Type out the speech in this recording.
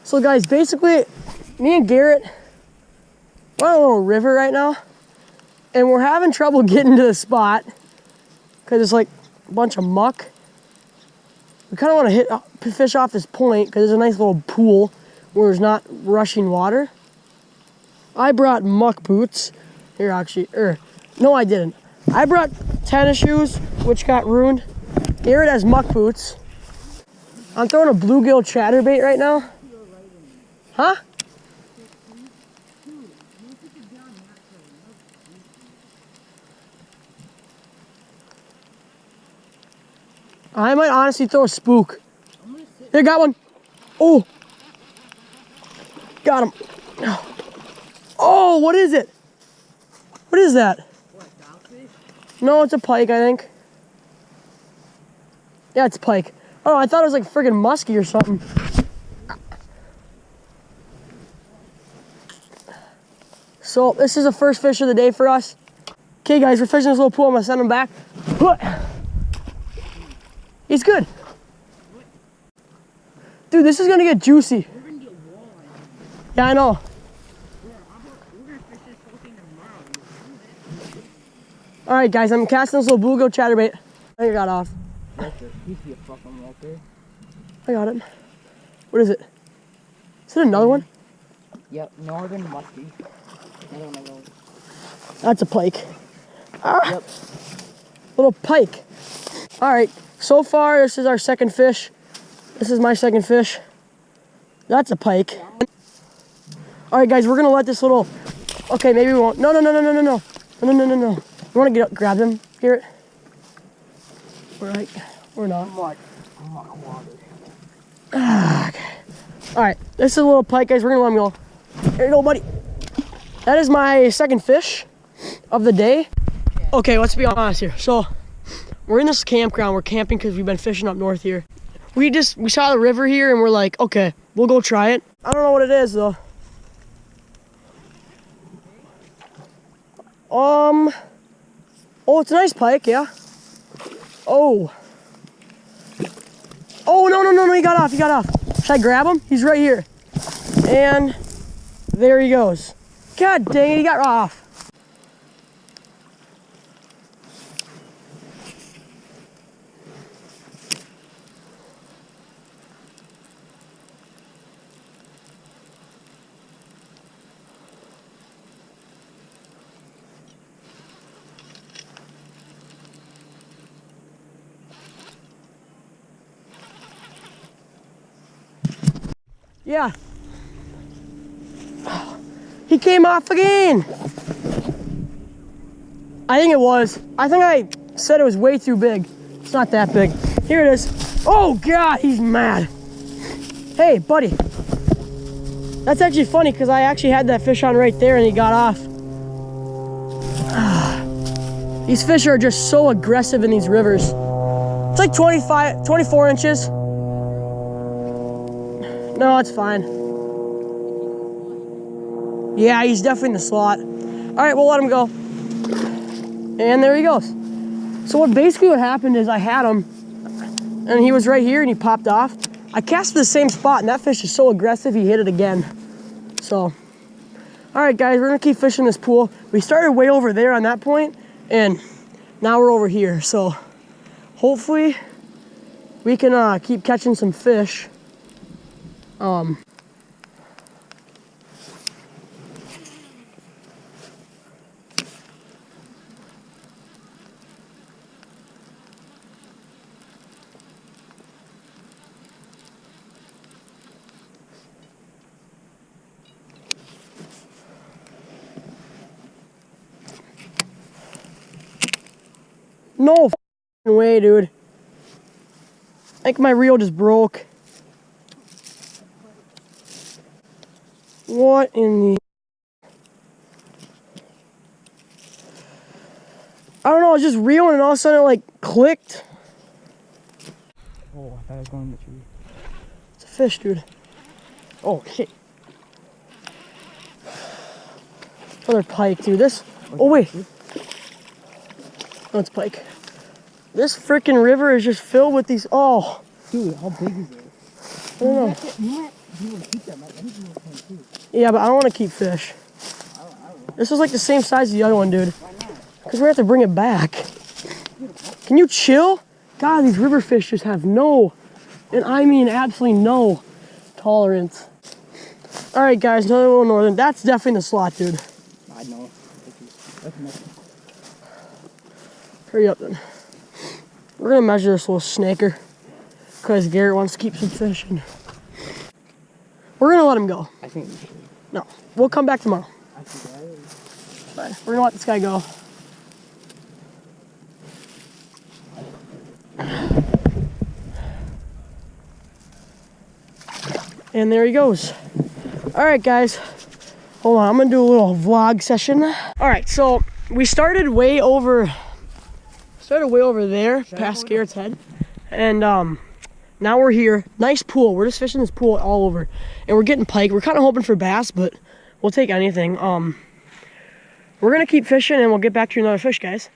So guys, basically, me and Garrett, we're on a little river right now, and we're having trouble getting to the spot because it's like a bunch of muck. We kind of want to fish off this point because there's a nice little pool where there's not rushing water. I brought muck boots. Here, actually, no, I didn't. I brought tennis shoes, which got ruined. Garrett has muck boots. I'm throwing a bluegill chatterbait right now. Huh? I might honestly throw a spook. Here, got one. Oh, got him. Oh, what is it? What is that? What, dogfish? No, it's a pike, I think. Yeah, it's pike. Oh, I thought it was like friggin' muskie or something. So this is the first fish of the day for us. Okay guys, we're fishing this little pool. I'm gonna send him back. He's good. Dude, this is gonna get juicy. We're gonna get walleye. Yeah, I know. We're gonna fish this whole thing tomorrow. All right guys, I'm casting this little bluegill chatterbait. I think I got off. I got it. What is it? Is it another one? Yep, northern muskie. That's a pike. Ah, yep. Little pike. All right, so far this is our second fish. This is my second fish. That's a pike. All right, guys, we're gonna let this little. Okay, maybe we won't. No. You want to grab them, Garrett? We're not. Okay. All right, this is a little pike, guys. We're gonna let him go. Here you go, buddy. That is my second fish of the day. Okay, let's be honest here. So we're in this campground. We're camping because we've been fishing up north here. We saw the river here and we're like, okay, we'll go try it. I don't know what it is though. Oh, it's a nice pike, yeah. Oh, no, he got off. Should I grab him? He's right here. And there he goes. God dang it, he got off. Yeah. He came off again. I think it was. I think I said it was way too big. It's not that big. Here it is. Oh God, he's mad. Hey, buddy. That's actually funny because I actually had that fish on right there and he got off. These fish are just so aggressive in these rivers. It's like 24 inches. No, it's fine. Yeah, he's definitely in the slot. All right, we'll let him go. And there he goes. So what happened is I had him and he was right here and he popped off. I cast the same spot and that fish is so aggressive, he hit it again. So, all right guys, we're gonna keep fishing this pool. We started way over there on that point and now we're over here. So hopefully we can keep catching some fish. No way, dude. I think my reel just broke. What in the... I don't know, I was just reeling and all of a sudden it like clicked. Oh, I thought I was going in the tree. It's a fish, dude. Oh, shit. Another pike, dude. This... Oh, wait. No, it's pike. This freaking river is just filled with these... Oh. Dude, how big is it? I don't know. You would keep them, right? I think you would too. Yeah, but I don't want to keep fish. I don't know. This is like the same size as the other one, dude. Why not? Because we have to bring it back. Can you chill? God, these river fish just have no, and I mean absolutely no tolerance. All right, guys, another little northern. That's definitely the slot, dude. I know. That's nothing. Hurry up then. We're gonna measure this little snaker because Garrett wants to keep some fishing. We're gonna let him go. I think we should. No, we'll come back tomorrow. I think I would. Fine. We're gonna let this guy go. And there he goes. All right, guys. Hold on, I'm gonna do a little vlog session. All right, so we started way over there, past Garrett's head. And now we're here. Nice pool. We're just fishing this pool all over. And we're getting pike. We're kind of hoping for bass, but we'll take anything. We're gonna keep fishing and we'll get back to another fish, guys.